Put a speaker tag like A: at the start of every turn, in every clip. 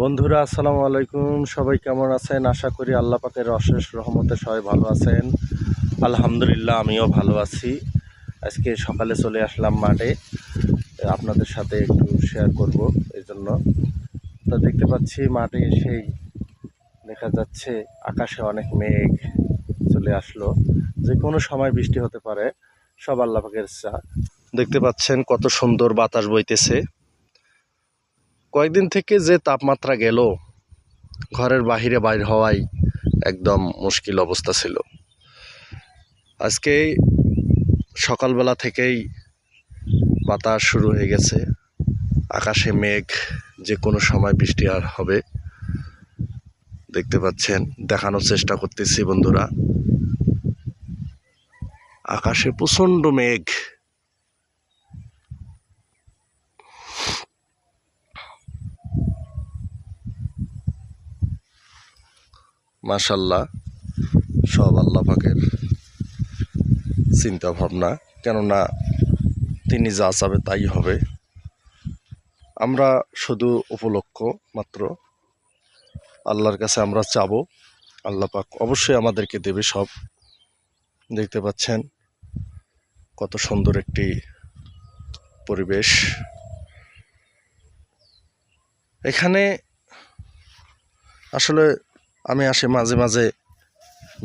A: বন্ধুরা আসসালামু আলাইকুম। সবাই কেমন আছেন? আশা করি আল্লাহ পাকের অশেষ রহমতে সবাই ভালো আছেন। আলহামদুলিল্লাহ আমিও ভালো আছি। আজকে সকালে চলে আসলাম মাঠে, আপনাদের সাথে একটু শেয়ার করব এই জন্য। তো দেখতে পাচ্ছি মাঠে এসেই দেখা যাচ্ছে আকাশে অনেক মেঘ চলে আসলো, যে কোনো সময় বৃষ্টি হতে পারে, সব আল্লাহ পাকের ইচ্ছা। দেখতে পাচ্ছেন কত সুন্দর বাতাস বইতেছে। কয়েকদিন থেকে যে তাপমাত্রা গেল, ঘরের বাহিরে বাইর হওয়াই একদম মুশকিল অবস্থা ছিল। আজকে সকালবেলা থেকেই বাতাস শুরু হয়ে গেছে, আকাশে মেঘ, যে কোনো সময় বৃষ্টি আর হবে। দেখতে পাচ্ছেন, দেখানোর চেষ্টা করতেছি বন্ধুরা, আকাশে প্রচণ্ড মেঘ। মাশাআল্লাহ, সব আল্লাহ পাকের চিন্তা ভাবনা, কেননা তিনি যা চাবে তাই হবে। আমরা শুধু উপলক্ষ মাত্র, আল্লাহর কাছে আমরা চাবো, আল্লাহ পাক অবশ্যই আমাদেরকে দেবে সব। দেখতে পাচ্ছেন কত সুন্দর একটি পরিবেশ। এখানে আসলে আমি আসে মাঝে মাঝে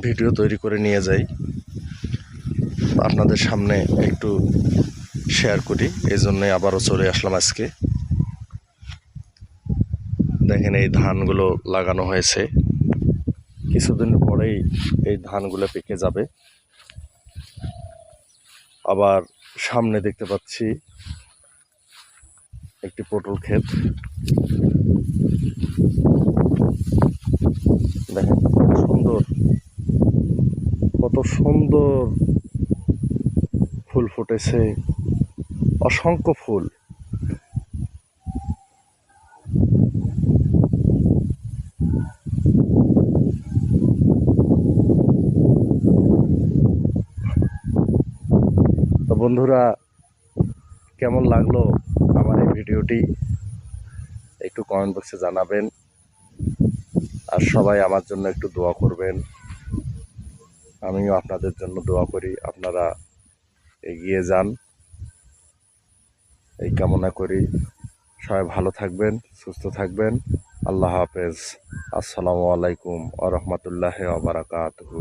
A: ভিডিও তৈরি করে নিয়ে যাই, আপনাদের সামনে একটু শেয়ার করি, এই জন্যে আবারও চলে আসলাম আজকে। দেখেন এই ধানগুলো লাগানো হয়েছে, কিছুদিন পরেই এই ধানগুলো পেকে যাবে। আবার সামনে দেখতে পাচ্ছি একটি পটল ক্ষেত। দেখেন কত সুন্দর, কত সুন্দর ফুল ফুটেছে, অসংখ্য ফুল। তো বন্ধুরা, কেমন লাগলো আমার এই ভিডিওটি একটু কমেন্ট বক্সে জানাবেন, আর সবাই আমার জন্য একটু দোয়া করবেন। আমিও আপনাদের জন্য দোয়া করি, আপনারা এগিয়ে যান এই কামনা করি। সবাই ভালো থাকবেন, সুস্থ থাকবেন। আল্লাহ হাফেজ। আসসালামু আলাইকুম ওয়া রাহমাতুল্লাহি ওয়া বারাকাতুহু।